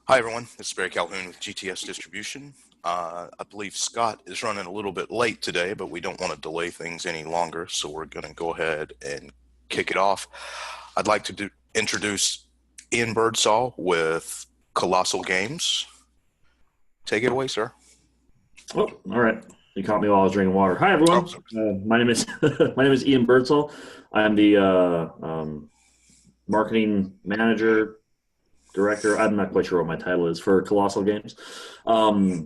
Hi, everyone. This is Barry Calhoun with GTS Distribution. I believe Scott is running a little bit late today, but we don't want to delay things any longer, so we're going to go ahead and kick it off. I'd like to introduce Ian Birdsall with Kolossal Games. Take it away, sir. Oh, all right. You caught me while I was drinking water. Hi, everyone. My name is my name is Ian Birdsall. I am the marketing manager, director. I'm not quite sure what my title is for Kolossal Games.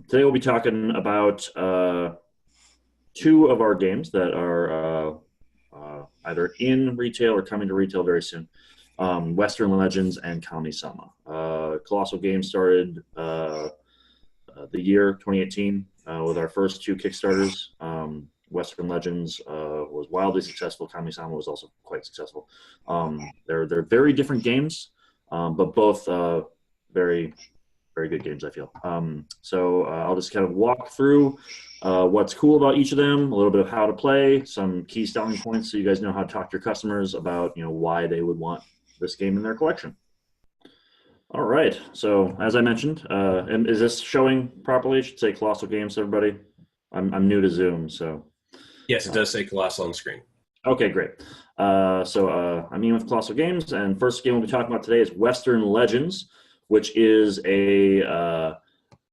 Today we'll be talking about two of our games that are either in retail or coming to retail very soon. Western Legends and Kami-sama. Kolossal Games started the year 2018 with our first two Kickstarters. Western Legends was wildly successful. Kami-sama was also quite successful. They're very different games, but both very good games, I feel. So I'll just kind of walk through what's cool about each of them, a little bit of how to play, some key selling points so you guys know how to talk to your customers about why they would want this game in their collection. All right, so as I mentioned, and is this showing properly? I should say Kolossal Games, everybody. I'm new to Zoom, so. Yes, it does say Kolossal on the screen. Okay, great. So I'm Ian with Kolossal Games, and first game we'll be talking about today is Western Legends, which is a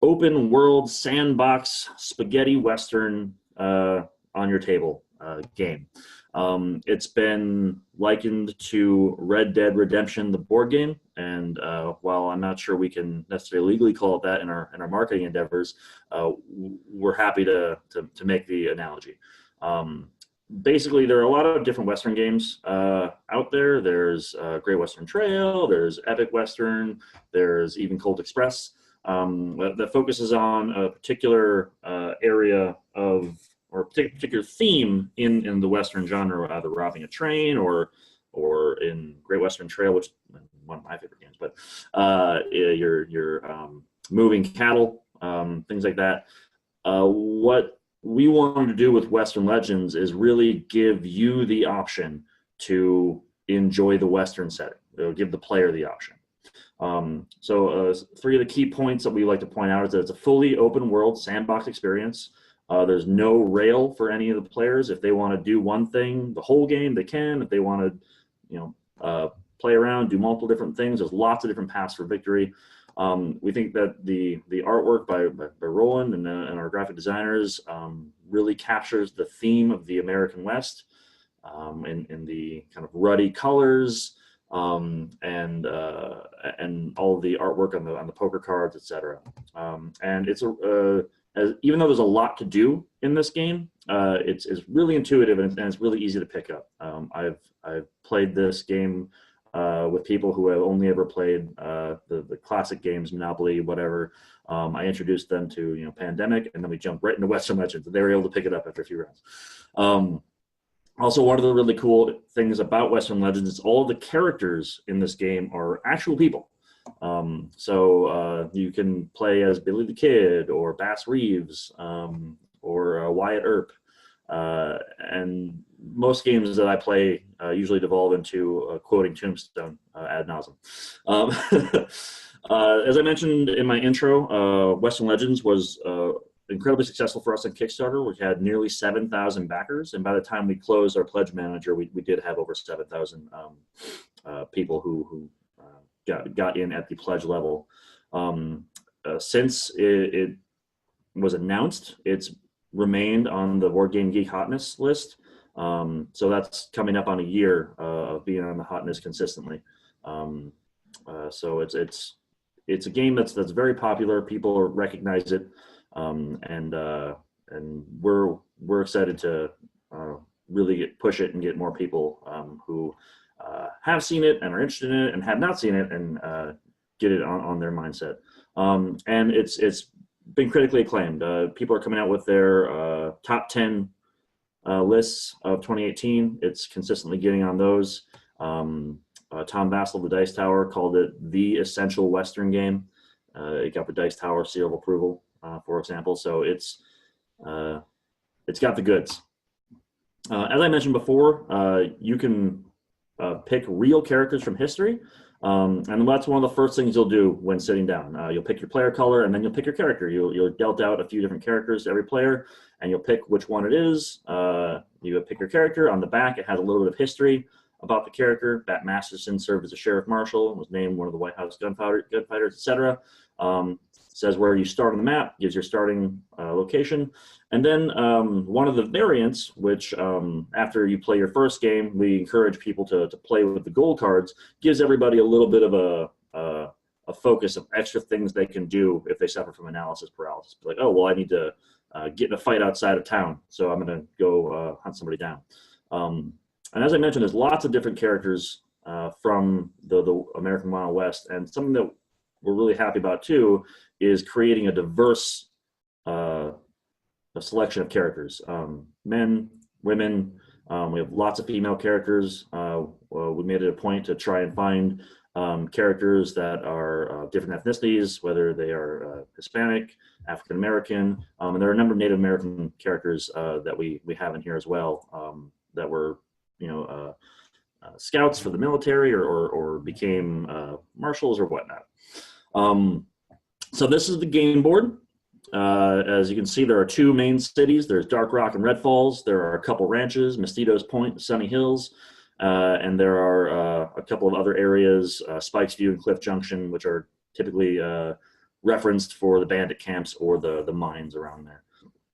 open world sandbox spaghetti western on your table game. It's been likened to Red Dead Redemption, the board game, and while I'm not sure we can necessarily legally call it that in our marketing endeavors, we're happy to make the analogy. Basically, there are a lot of different Western games out there. There's Great Western Trail, there's Epic Western, there's even Cold Express that focuses on a particular area of or a particular theme in the Western genre, either robbing a train or in Great Western Trail, which is one of my favorite games, but you're moving cattle, things like that. What we wanted to do with Western Legends is really give you the option to enjoy the Western setting. It'll give the player the option. So three of the key points that we like to point out is that it's a fully open world sandbox experience. There's no rail for any of the players. If they want to do one thing the whole game, they can. If they want to, play around, do multiple different things, there's lots of different paths for victory. We think that the artwork by Roland and our graphic designers really captures the theme of the American West in the kind of ruddy colors and all of the artwork on the poker cards, etc. And it's even though there's a lot to do in this game, it's really intuitive and it's really easy to pick up. I've played this game with people who have only ever played the classic games, Monopoly, whatever. I introduced them to Pandemic, and then we jumped right into Western Legends. They were able to pick it up after a few rounds. Also, one of the really cool things about Western Legends is all of the characters in this game are actual people. So you can play as Billy the Kid or Bass Reeves or Wyatt Earp. And most games that I play usually devolve into quoting Tombstone ad nauseum. As I mentioned in my intro, Western Legends was incredibly successful for us on Kickstarter. We had nearly 7,000 backers, and by the time we closed our pledge manager, we did have over 7,000 people who got in at the pledge level. Since it was announced, it's remained on the Board Game Geek Hotness list. So that's coming up on a year of being on the hotness consistently. So it's a game that's very popular. People recognize it, and we're excited to really push it and get more people who have seen it and are interested in it and have not seen it and get it on their mindset. And it's been critically acclaimed. People are coming out with their top 10 lists of 2018. It's consistently getting on those. Tom Vasel of the Dice Tower called it the essential Western game. It got the Dice Tower seal of approval, for example. So it's got the goods. As I mentioned before, you can pick real characters from history. And that's one of the first things you'll do when sitting down. You'll pick your player color, and then you'll pick your character. You're dealt out a few different characters to every player, and you'll pick which one it is. You pick your character. On the back, it has a little bit of history about the character. Bat Masterson served as a sheriff marshal, was named one of the White House gunfighters, etc. Says where you start on the map, gives your starting location. And then one of the variants, which after you play your first game, we encourage people to play with the gold cards, gives everybody a little bit of a focus of extra things they can do if they suffer from analysis paralysis. Like, oh, well, I need to get in a fight outside of town, so I'm going to go hunt somebody down. And as I mentioned, there's lots of different characters from the American Wild West, and something that we're really happy about too is creating a diverse a selection of characters, men, women. We have lots of female characters. We made it a point to try and find characters that are different ethnicities, whether they are Hispanic, African American, and there are a number of Native American characters that we have in here as well that were, scouts for the military or became marshals or whatnot. So this is the game board. As you can see, there are two main cities. There's Dark Rock and Red Falls. There are a couple ranches, Mosquitoes Point, Sunny Hills, and there are a couple of other areas, Spikes View and Cliff Junction, which are typically referenced for the bandit camps or the mines around there.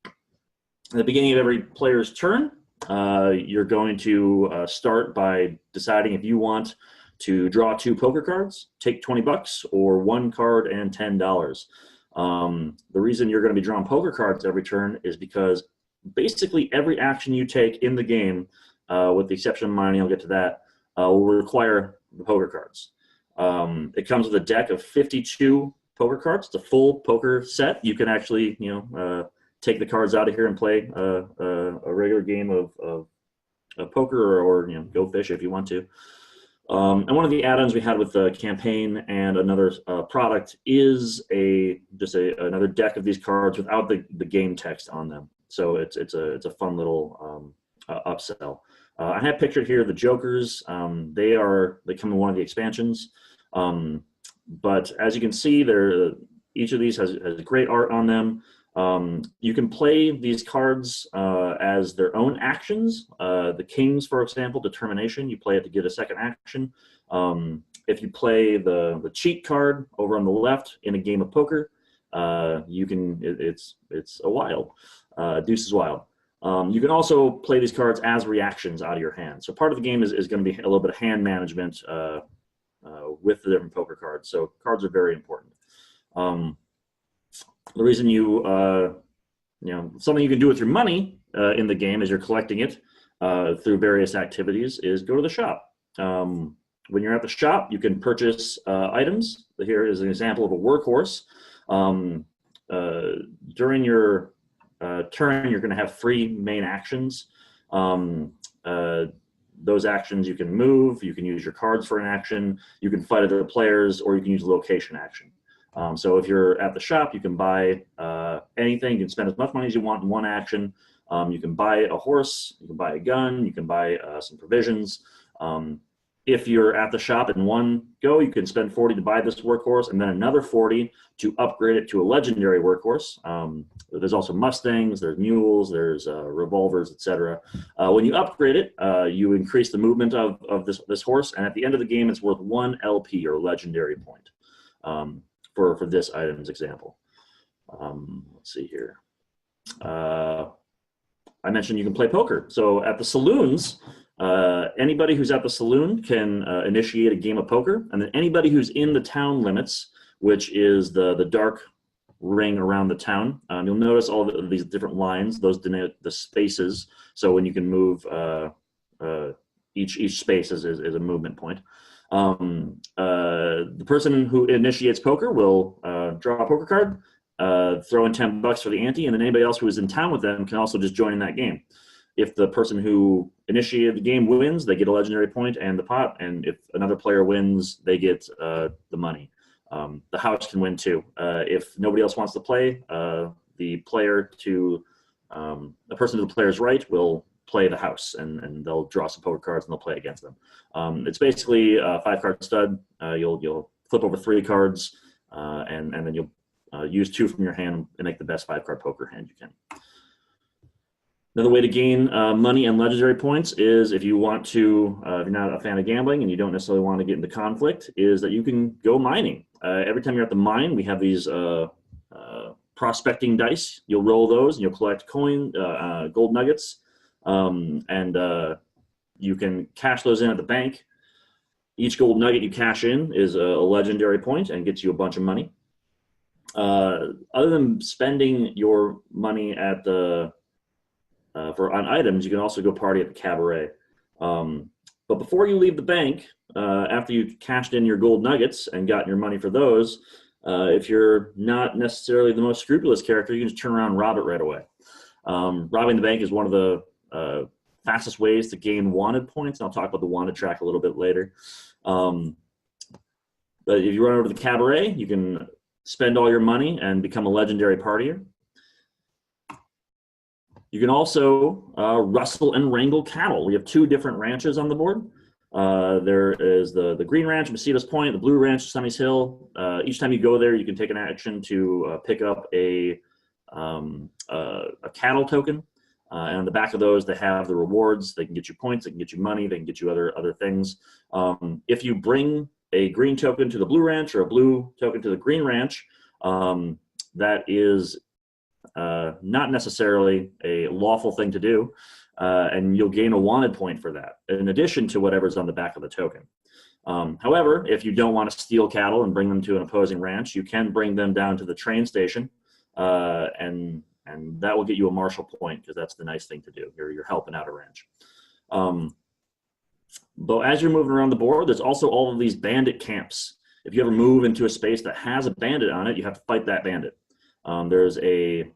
At the beginning of every player's turn, you're going to start by deciding if you want to draw 2 poker cards, take 20 bucks, or 1 card and $10. The reason you're going to be drawing poker cards every turn is because basically every action you take in the game, with the exception of mining, I'll get to that, will require the poker cards. It comes with a deck of 52 poker cards. It's a full poker set. You can actually, take the cards out of here and play a regular game of poker or go fish if you want to. And one of the add-ons we had with the campaign and another product is another deck of these cards without the game text on them. So it's a fun little upsell. I have pictured here the Jokers. They come in one of the expansions. But as you can see, each of these has great art on them. You can play these cards as their own actions. The Kings, for example, Determination, you play it to get a second action. If you play the cheat card over on the left in a game of poker, it's a wild. Deuce is wild. You can also play these cards as reactions out of your hand. So part of the game is going to be a little bit of hand management with the different poker cards. So cards are very important. The reason something you can do with your money in the game as you're collecting it through various activities is go to the shop. When you're at the shop, you can purchase items. Here is an example of a workhorse. During your turn, you're going to have 3 main actions. Those actions you can move, you can use your cards for an action, you can fight other players, or you can use a location action. So if you're at the shop, you can buy anything. You can spend as much money as you want in one action. You can buy a horse, you can buy a gun, you can buy some provisions. If you're at the shop in one go, you can spend 40 to buy this workhorse and then another 40 to upgrade it to a legendary workhorse. There's also Mustangs, there's mules, there's revolvers, etc. When you upgrade it, you increase the movement of this horse, and at the end of the game, it's worth 1 LP or legendary point. For this item's example. Let's see here. I mentioned you can play poker. So at the saloons, anybody who's at the saloon can initiate a game of poker, and then anybody who's in the town limits, which is the dark ring around the town, you'll notice all these different lines. Those denote the spaces. So when you can move, each space is a movement point. The person who initiates poker will draw a poker card, throw in 10 bucks for the ante, and then anybody else who is in town with them can also just join in that game. If the person who initiated the game wins, they get a legendary point and the pot, and if another player wins, they get the money. The house can win too. If nobody else wants to play, the person to the player's right will play the house, and they'll draw some poker cards and they'll play against them. It's basically a 5-card stud. You'll flip over 3 cards, and then you'll use 2 from your hand and make the best 5-card poker hand you can. Another way to gain money and legendary points is if you want to, if you're not a fan of gambling and you don't necessarily want to get into conflict, is that you can go mining. Every time you're at the mine, we have these prospecting dice. You'll roll those and you'll collect gold nuggets, and you can cash those in at the bank. Each gold nugget you cash in is a legendary point and gets you a bunch of money. Other than spending your money at the on items, you can also go party at the cabaret. But before you leave the bank, after you've cashed in your gold nuggets and gotten your money for those, if you're not necessarily the most scrupulous character, you can just turn around and rob it right away. Robbing the bank is one of the fastest ways to gain wanted points. And I'll talk about the wanted track a little bit later. But if you run over to the cabaret, you can spend all your money and become a legendary partier. You can also rustle and wrangle cattle. We have 2 different ranches on the board. There is the Green Ranch, Mosquito's Point, the Blue Ranch, Sunny's Hill. Each time you go there, you can take an action to pick up a cattle token. And on the back of those, they have the rewards. They can get you points, they can get you money, they can get you other things. If you bring a green token to the Blue Ranch or a blue token to the Green Ranch, that is not necessarily a lawful thing to do, and you'll gain a wanted point for that, in addition to whatever's on the back of the token. However, if you don't want to steal cattle and bring them to an opposing ranch, you can bring them down to the train station, and that will get you a marshal point, because that's the nice thing to do. You're helping out a ranch. But as you're moving around the board, there's also all of these bandit camps. If you ever move into a space that has a bandit on it, you have to fight that bandit. There's a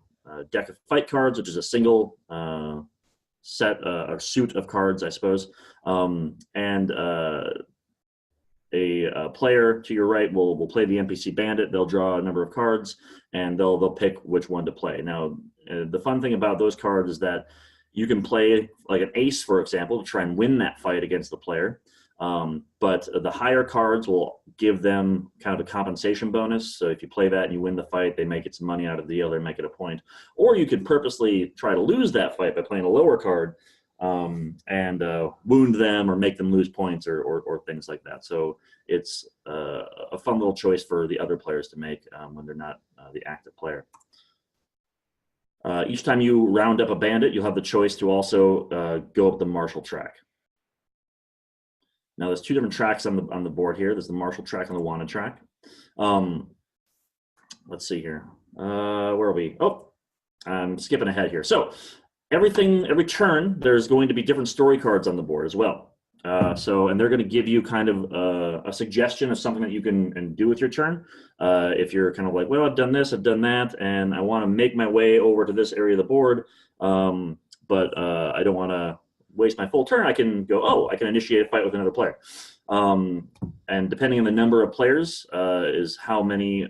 deck of fight cards, which is a single set or suit of cards, I suppose, and a player to your right will play the NPC bandit. They'll draw a number of cards, and they'll pick which one to play. Now, the fun thing about those cards is that you can play like an ace, for example, to try and win that fight against the player. But the higher cards will give them kind of a compensation bonus. So if you play that and you win the fight, they may get some money out of the deal, they make it a point. Or you could purposely try to lose that fight by playing a lower card, and wound them or make them lose points or things like that. So it's a fun little choice for the other players to make when they're not the active player. Each time you round up a bandit, you'll have the choice to also go up the marshal track. Now, there's 2 different tracks on the board here. There's the marshal track and the wanted track. Let's see here. Where are we? Oh, I'm skipping ahead here. So every turn, there's going to be different story cards on the board as well. And they're going to give you kind of a suggestion of something that you can do with your turn. If you're kind of like, well, I've done this, I've done that, and I want to make my way over to this area of the board, but I don't want to waste my full turn, I can go, oh, I can initiate a fight with another player. And depending on the number of players is how many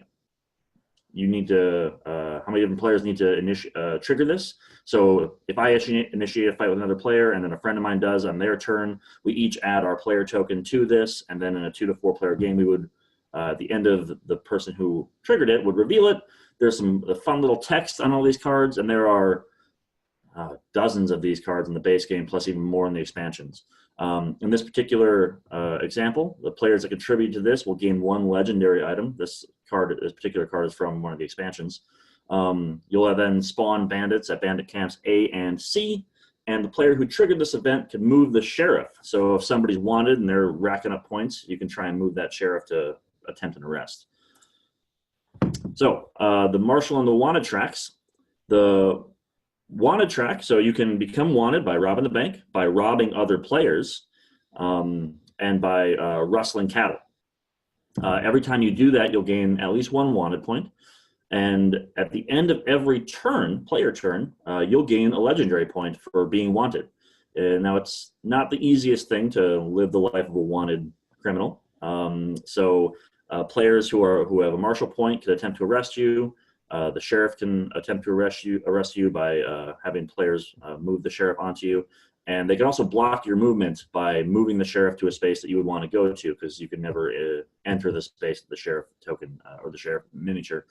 you need to, how many different players need to trigger this. So if I initiate a fight with another player and then a friend of mine does on their turn, we each add our player token to this, and then in a 2 to 4 player game, we would, at the end of the person who triggered it would reveal it. There's some fun little text on all these cards, and there are dozens of these cards in the base game, plus even more in the expansions. In this particular example, the players that contribute to this will gain 1 legendary item. This particular card is from one of the expansions. You'll then spawn bandits at bandit camps A and C, and the player who triggered this event can move the sheriff. So if somebody's wanted and they're racking up points, you can try and move that sheriff to attempt an arrest. So the marshal and the wanted tracks. The wanted track, so you can become wanted by robbing the bank, by robbing other players, and by rustling cattle. Every time you do that, you'll gain at least 1 wanted point. And at the end of every player turn, you'll gain a legendary point for being wanted. Now, it's not the easiest thing to live the life of a wanted criminal. So players who have a marshal point can attempt to arrest you. The sheriff can attempt to arrest you by having players move the sheriff onto you. And they can also block your movement by moving the sheriff to a space that you would want to go to, because you can never enter the space that the sheriff token or the sheriff miniature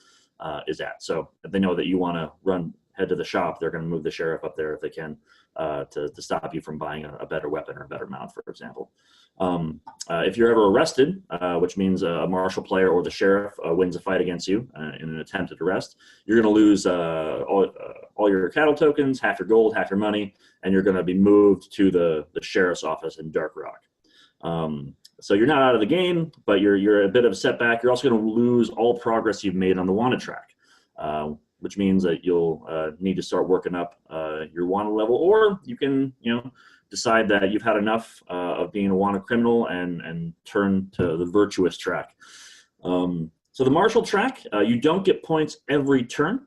is at. So if they know that you want to head to the shop, they're going to move the sheriff up there if they can to stop you from buying a better weapon or a better mount, for example. If you're ever arrested, which means a martial player or the sheriff wins a fight against you in an attempted arrest, you're going to lose all your cattle tokens, half your gold, half your money, and you're going to be moved to the sheriff's office in Dark Rock. So you're not out of the game, but you're a bit of a setback. You're also going to lose all progress you've made on the wanted track, which means that you'll need to start working up your wanted level, or you can, decide that you've had enough of being a wanted criminal and turn to the virtuous track. So the martial track, you don't get points every turn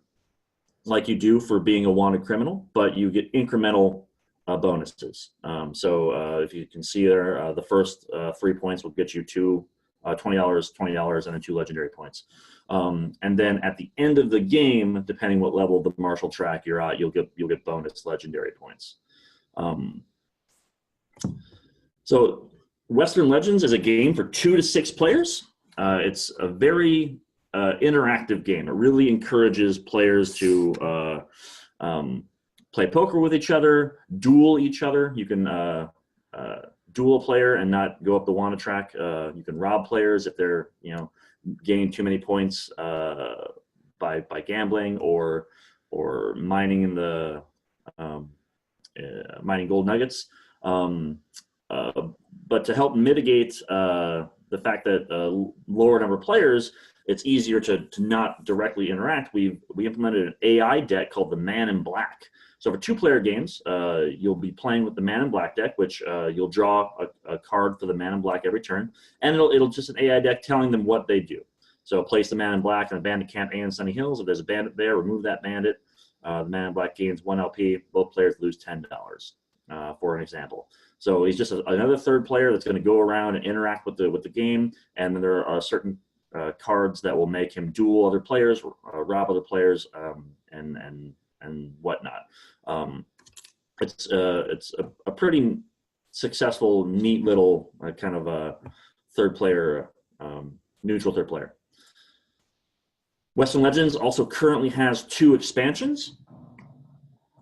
like you do for being a wanted criminal, but you get incremental bonuses. So if you can see there, the first 3 points will get you $20, and then 2 legendary points. And then at the end of the game, depending what level of the martial track you're at, you'll get bonus legendary points. So Western Legends is a game for 2 to 6 players. It's a very interactive game. It really encourages players to play poker with each other, duel each other. You can duel a player and not go up the wanted track. You can rob players if they're gaining too many points by gambling or mining in the mining gold nuggets. But to help mitigate the fact that lower number of players, it's easier to not directly interact. We implemented an AI deck called the Man in Black. So for 2-player games, you'll be playing with the Man in Black deck, which you'll draw a card for the Man in Black every turn, and it'll just an AI deck telling them what they do. So place the Man in Black in a bandit camp and Sunny Hills. If there's a bandit there, remove that bandit. The Man in Black gains 1 LP. Both players lose $10, for an example. So he's just another 3rd player that's going to go around and interact with the game, and then there are certain cards that will make him duel other players, rob other players, and whatnot. It's a pretty successful, neat little kind of a 3rd player, neutral 3rd player. Western Legends also currently has 2 expansions.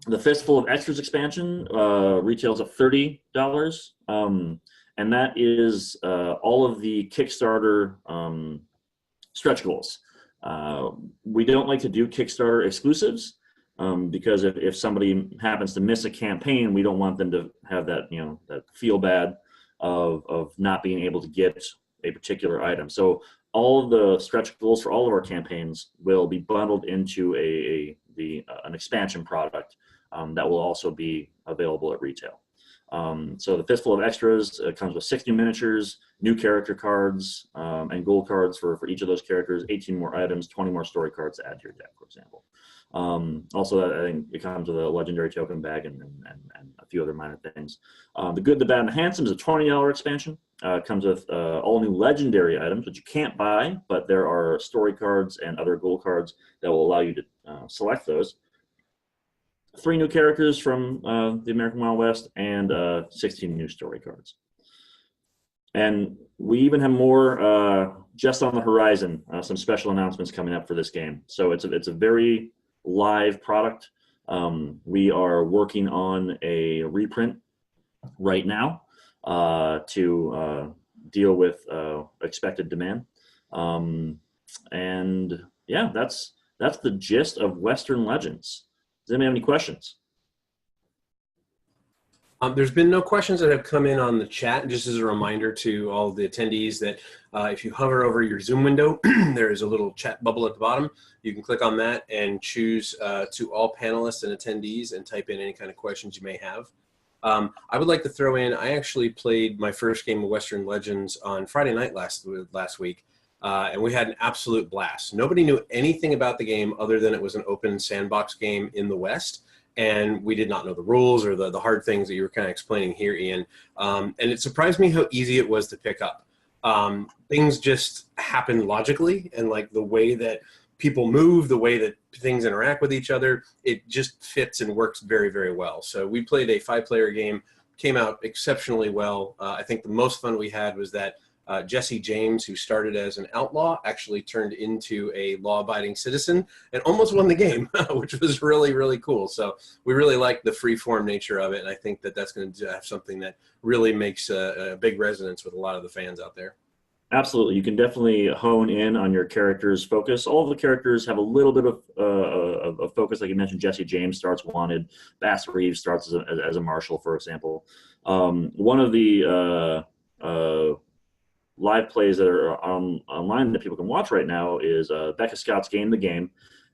The Fistful of Extras expansion retails at $30, and that is all of the Kickstarter stretch goals. We don't like to do Kickstarter exclusives because if somebody happens to miss a campaign, we don't want them to have that that feel bad of not being able to get a particular item. So all of the stretch goals for all of our campaigns will be bundled into an expansion product that will also be available at retail. So the Fistful of Extras comes with 60 miniatures, new character cards, and gold cards for each of those characters, 18 more items, 20 more story cards to add to your deck, for example. Also, I think it comes with a legendary token bag and a few other minor things. The Good, the Bad, and the Handsome is a $20 expansion. It comes with all new legendary items, which you can't buy, but there are story cards and other gold cards that will allow you to select those. 3 new characters from the American Wild West, and 16 new story cards. And we even have more just on the horizon, some special announcements coming up for this game. So it's a very live product. We are working on a reprint right now to deal with expected demand. And yeah, that's the gist of Western Legends. Does anybody have any questions? There's been no questions that have come in on the chat. Just as a reminder to all the attendees that if you hover over your Zoom window, there is a little chat bubble at the bottom. You can click on that and choose to all panelists and attendees and type in any kind of questions you may have. I would like to throw in, I actually played my first game of Western Legends on Friday night last week. And we had an absolute blast. Nobody knew anything about the game other than it was an open sandbox game in the West. And we did not know the rules or the hard things that you were kind of explaining here, Ian. And it surprised me how easy it was to pick up. Things just happen logically, and like the way that people move, the way that things interact with each other, it just fits and works very, very well. So we played a 5-player game came out exceptionally well. I think the most fun we had was that Jesse James, who started as an outlaw, actually turned into a law-abiding citizen and almost won the game, which was really, really cool. So we really like the free-form nature of it, and I think that that's going to have something that really makes a big resonance with a lot of the fans out there. Absolutely. You can definitely hone in on your character's focus. All of the characters have a little bit of focus. Like you mentioned, Jesse James starts wanted. Bass Reeves starts as a marshal, for example. One of the live plays that are online that people can watch right now is Becca Scott's Game the Game.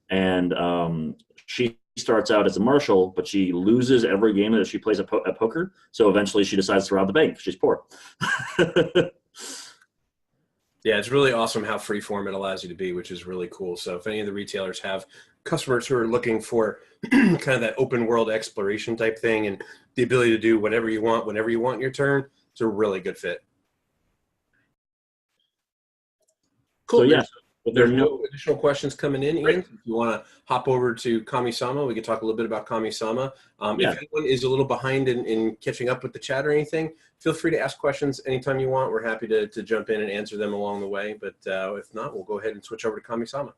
And she starts out as a marshal, but she loses every game that she plays at poker. So eventually she decides to rob the bank because she's poor. Yeah, it's really awesome how freeform it allows you to be, which is really cool. So if any of the retailers have customers who are looking for kind of that open world exploration type thing and the ability to do whatever you want, whenever you want in your turn, it's a really good fit. Cool. So yeah, There's no additional questions coming in, Ian. If you want to hop over to Kami-sama, we could talk a little bit about Kami-sama. Yeah. If anyone is a little behind in catching up with the chat or anything, feel free to ask questions anytime you want. We're happy to jump in and answer them along the way. But if not, we'll go ahead and switch over to Kami-sama.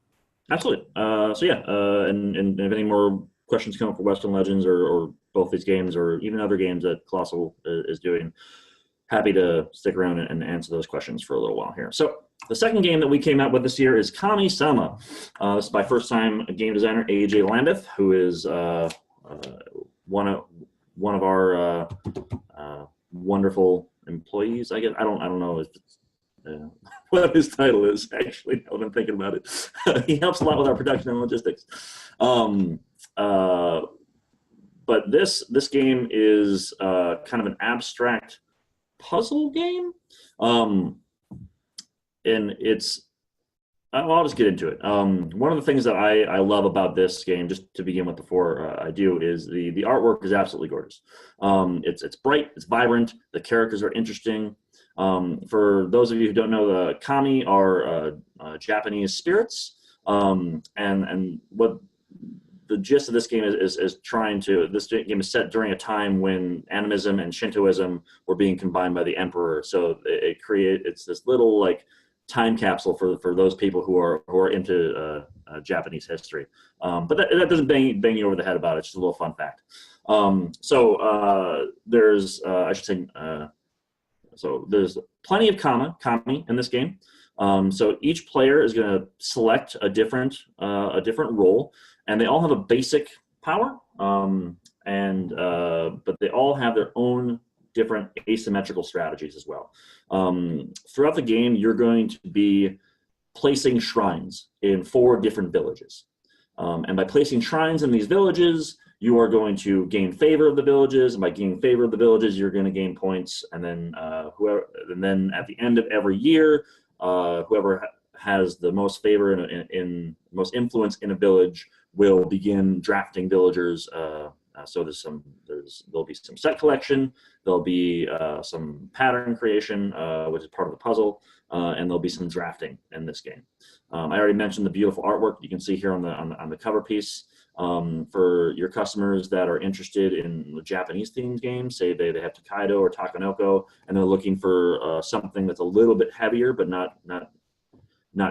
Absolutely. So yeah, and if any more questions come up for Western Legends or both these games or even other games that Kolossal is doing, happy to stick around and answer those questions for a little while here. So the second game that we came out with this year is Kami-sama. This is my first time game designer, AJ Landeth, who is one of our wonderful employees. I guess I don't know if it's, what his title is actually. Now that I'm thinking about it, he helps a lot with our production and logistics. But this game is kind of an abstract puzzle game, and it's I'll just get into it. One of the things that I love about this game, just to begin with before I do, is the artwork is absolutely gorgeous. It's bright, it's vibrant, the characters are interesting. For those of you who don't know, the kami are Japanese spirits, and what the gist of this game is trying to. This game is set during a time when animism and Shintoism were being combined by the emperor. So it's this little like time capsule for those people who are into Japanese history. But that doesn't bang you over the head about it. It's just a little fun fact. There's I should say. So there's plenty of kami in this game. So each player is going to select a different role, and they all have a basic power. But they all have their own different asymmetrical strategies as well. Throughout the game, you're going to be placing shrines in 4 different villages, and by placing shrines in these villages, you are going to gain favor of the villages, and by gaining favor of the villages, you're going to gain points. And then then at the end of every year, whoever has the most favor in most influence in a village will begin drafting villagers. So there'll be some set collection, there'll be some pattern creation, which is part of the puzzle, and there'll be some drafting in this game. I already mentioned the beautiful artwork you can see here on the cover piece. For your customers that are interested in the Japanese themed games, say they have Tokaido or Takanoko, and they're looking for something that's a little bit heavier, but not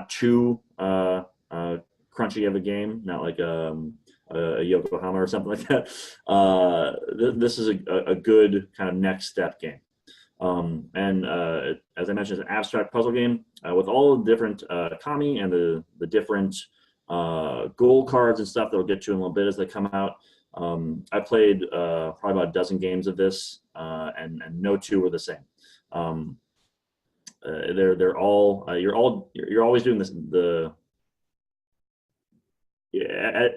too crunchy of a game, not like a Yokohama or something like that. This is a good kind of next step game. As I mentioned, it's an abstract puzzle game with all the different kami and the different goal cards and stuff that we'll get to in a little bit as they come out. I played probably about a dozen games of this, and no two were the same. They're all you're always doing this.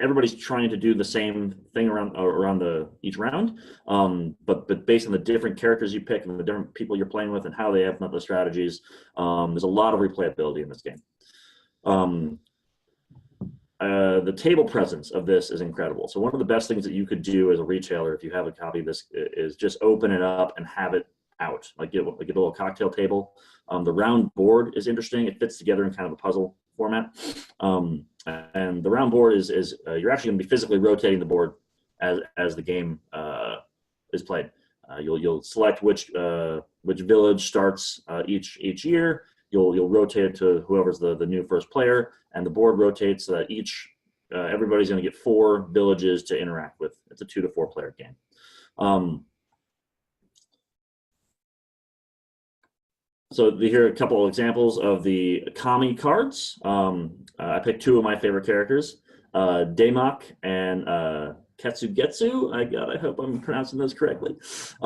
Everybody's trying to do the same thing around each round, but based on the different characters you pick and the different people you're playing with and how they have the strategies, there's a lot of replayability in this game. The table presence of this is incredible. So one of the best things that you could do as a retailer, if you have a copy of this, is just open it up and have it out. Like get a little cocktail table. The round board is interesting. It fits together in kind of a puzzle format. And the round board is you're actually going to be physically rotating the board as the game is played. You'll select which village starts each year. You'll rotate it to whoever's the new first player, and the board rotates so that everybody's going to get 4 villages to interact with. It's a 2 to 4 player game. So here are a couple of examples of the kami cards. I picked 2 of my favorite characters, Daemok and Ketsugetsu. I hope I'm pronouncing those correctly. Just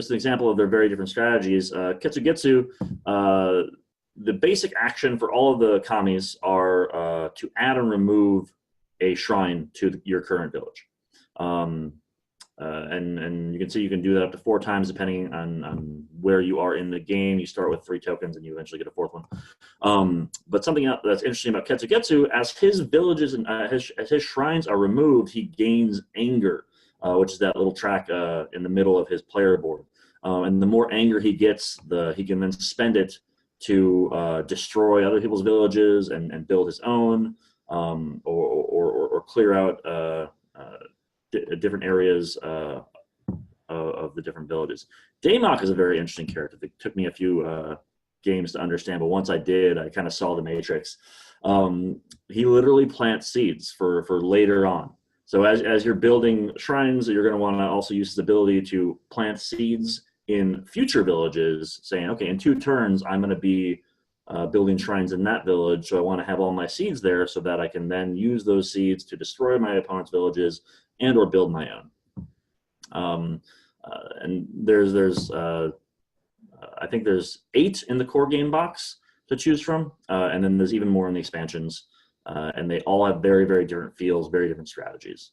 an example of their very different strategies. Ketsugetsu, the basic action for all of the kamis are to add and remove a shrine to your current village. And you can see you can do that up to 4 times depending on where you are in the game. You start with 3 tokens and you eventually get a 4th one. But something else that's interesting about Ketsugetsu, as his villages and as his shrines are removed, he gains anger, which is that little track in the middle of his player board. And the more anger he gets, he can then spend it to destroy other people's villages and build his own, or clear out different areas of the different villages. Daemok is a very interesting character. It took me a few games to understand, but once I did, I kind of saw the matrix. He literally plants seeds for later on. So as you're building shrines, you're going to want to also use his ability to plant seeds in future villages, saying, okay, in 2 turns, I'm going to be building shrines in that village, so I want to have all my seeds there so that I can then use those seeds to destroy my opponent's villages and or build my own. And there's I think there's 8 in the core game box to choose from, and then there's even more in the expansions, and they all have very, very different feels, very different strategies.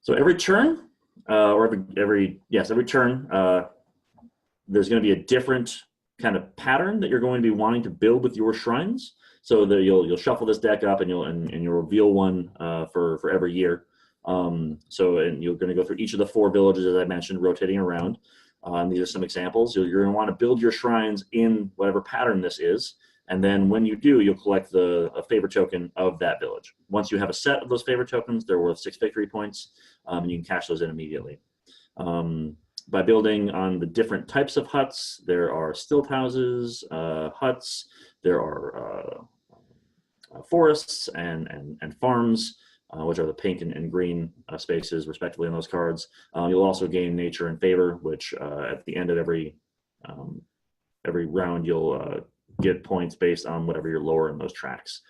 So every turn, every turn, there's going to be a different kind of pattern that you're going to be wanting to build with your shrines. So that you'll shuffle this deck up and you'll reveal one for every year. And you're going to go through each of the 4 villages, as I mentioned, rotating around. These are some examples. You're going to want to build your shrines in whatever pattern this is, and then when you do, you'll collect a favor token of that village. Once you have a set of those favor tokens, they're worth 6 victory points, and you can cash those in immediately. By building on the different types of huts, there are stilt houses, huts, there are forests and farms, which are the pink and green spaces respectively on those cards. You'll also gain nature and favor, which at the end of every round you'll get points based on whatever you're lower in those tracks.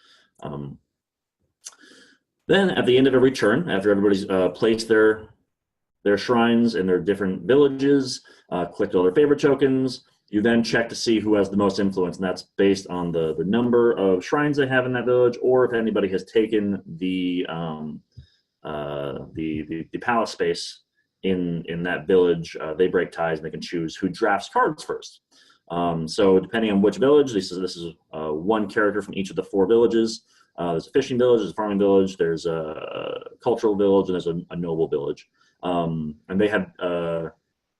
Then at the end of every turn, after everybody's placed their shrines in their different villages, collect all their favor tokens, you then check to see who has the most influence, and that's based on the number of shrines they have in that village, or if anybody has taken the palace space in that village. They break ties and they can choose who drafts cards first. So depending on which village, this is 1 character from each of the 4 villages. There's a fishing village, there's a farming village, there's a cultural village, and there's a noble village. And they have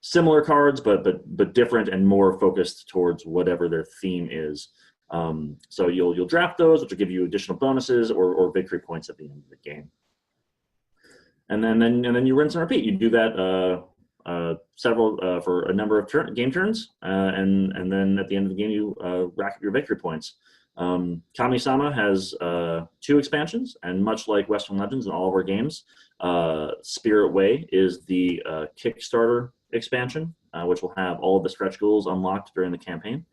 similar cards, but different and more focused towards whatever their theme is. So you'll draft those, which will give you additional bonuses or victory points at the end of the game. And then you rinse and repeat. You do that several for a number of game turns, and then at the end of the game you rack up your victory points. Kami-sama has 2 expansions, and much like Western Legends and all of our games, Spirit Way is the Kickstarter expansion, which will have all of the stretch goals unlocked during the campaign.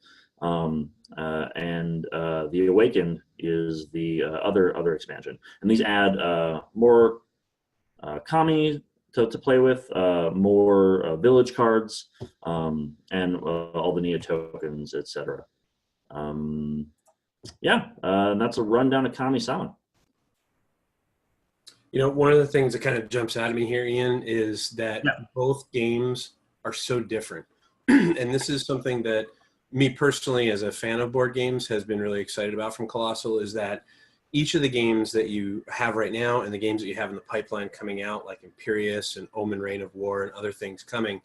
And the Awakened is the other expansion. And these add more Kami to play with, more village cards, and all the Nia tokens, etc. That's a rundown of Kami-sama. You know, one of the things that kind of jumps out at me here, Ian, is that both games are so different. And this is something that me personally, as a fan of board games, has been really excited about from Kolossal, is that each of the games that you have right now and the games that you have in the pipeline coming out, like Imperius and Omen Reign of War and other things coming,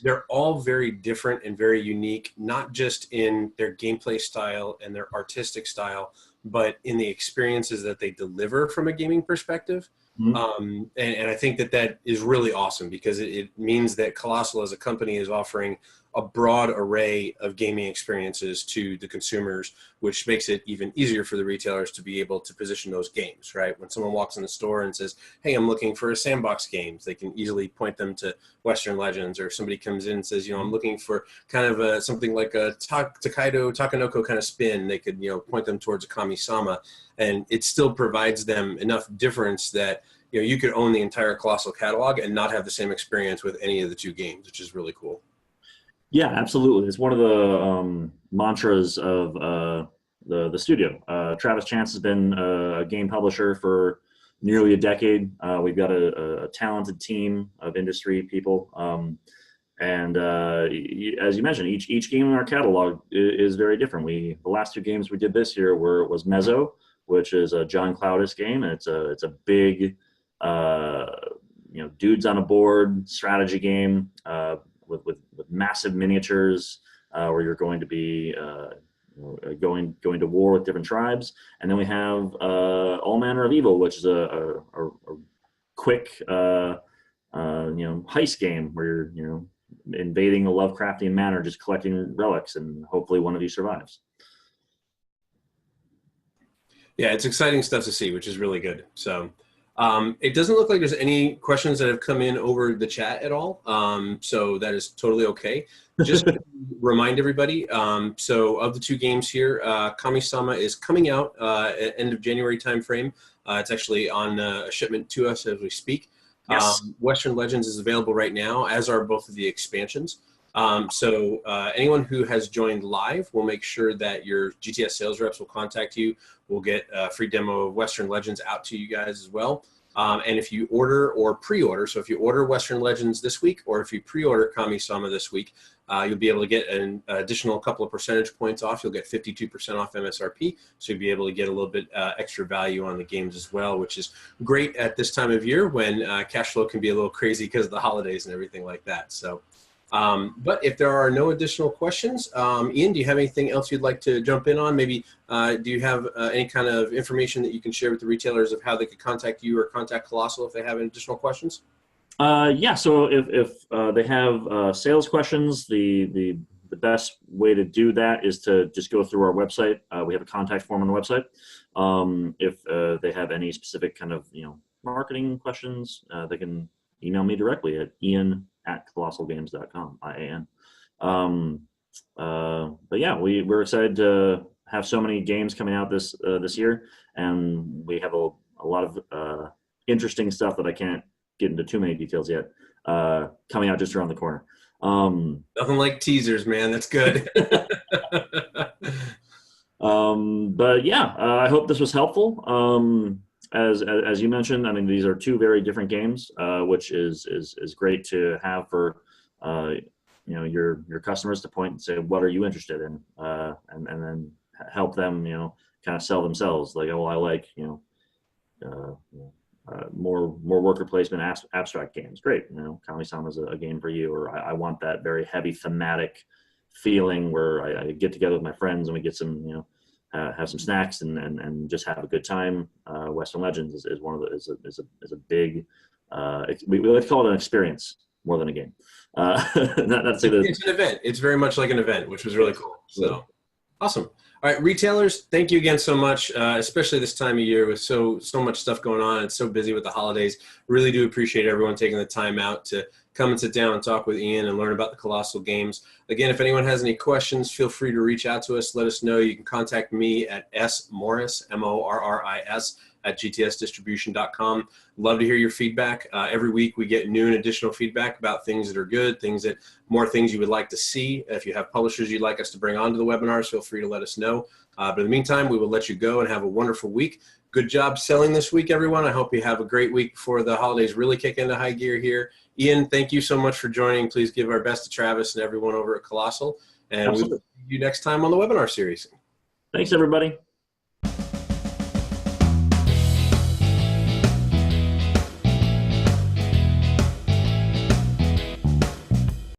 they're all very different and very unique, not just in their gameplay style and their artistic style, but in the experiences that they deliver from a gaming perspective. Mhm. And I think that that is really awesome because it means that Kolossal as a company is offering a broad array of gaming experiences to the consumers, which makes it even easier for the retailers to be able to position those games, right? When someone walks in the store and says, hey, I'm looking for a sandbox games, they can easily point them to Western Legends. Or if somebody comes in and says, I'm looking for kind of something like a Takedo Takanoko kind of spin, they could, point them towards a Kami-sama. And it still provides them enough difference that you could own the entire Kolossal catalog and not have the same experience with any of the two games, which is really cool. Yeah, absolutely. It's one of the mantras of the studio. Travis Chance has been a game publisher for nearly a decade. We've got a talented team of industry people. And as you mentioned, each game in our catalog is very different. The last two games we did this year was Mezzo, which is a John Cloudis game, and it's a big dudes on a board strategy game with massive miniatures where you're going to be going to war with different tribes. And then we have All Manner of Evil, which is a quick heist game where you're invading a Lovecraftian manor, just collecting relics, and hopefully one of you survives. Yeah, it's exciting stuff to see, which is really good. So it doesn't look like there's any questions that have come in over the chat at all. So that is totally okay. Just to remind everybody, so of the two games here, Kami-sama is coming out at end of January timeframe. It's actually on a shipment to us as we speak. Yes. Western Legends is available right now, as are both of the expansions. So anyone who has joined live, will make sure that your GTS sales reps will contact you. We'll get a free demo of Western Legends out to you guys as well. And if you order or pre-order, so if you order Western Legends this week, or if you pre-order Kami-sama this week, you'll be able to get an additional couple of percentage points off. You'll get 52% off MSRP, so you'll be able to get a little bit extra value on the games as well, which is great at this time of year when cash flow can be a little crazy because of the holidays and everything like that. So. But if there are no additional questions, Ian, do you have anything else you'd like to jump in on? Maybe do you have any kind of information that you can share with the retailers of how they could contact you or contact Kolossal if they have any additional questions? Yeah, so if they have sales questions, the best way to do that is to just go through our website. We have a contact form on the website. If they have any specific kind of marketing questions, they can email me directly at ian@kolossalgames.com, IAN. But yeah, we're excited to have so many games coming out this year, and we have a lot of interesting stuff that I can't get into too many details yet coming out just around the corner. Nothing like teasers, man. That's good. But yeah, I hope this was helpful. As you mentioned, I mean, these are two very different games, which is great to have for your customers to point and say, what are you interested in, and then help them kind of sell themselves. Like, oh, I like more worker placement abstract games. Great, Kami-sama is a game for you. Or I want that very heavy thematic feeling where I get together with my friends and we get some have some snacks and just have a good time. Western Legends is one of the is a big we like to call it an experience more than a game. Not to say that it's an event. It's very much like an event, which was really cool. So awesome. All right, retailers, thank you again so much, especially this time of year with so much stuff going on. It's so busy with the holidays. Really do appreciate everyone taking the time out to come and sit down and talk with Ian and learn about the Kolossal games. Again, if anyone has any questions, feel free to reach out to us. Let us know. You can contact me at smorris, MORRIS, at gtsdistribution.com. Love to hear your feedback. Every week we get new and additional feedback about things that are good, more things you would like to see. If you have publishers you'd like us to bring onto the webinars, feel free to let us know. But in the meantime, we will let you go and have a wonderful week. Good job selling this week, everyone. I hope you have a great week before the holidays really kick into high gear here. Ian, thank you so much for joining. Please give our best to Travis and everyone over at Kolossal. And we'll see you next time on the webinar series. Thanks, everybody.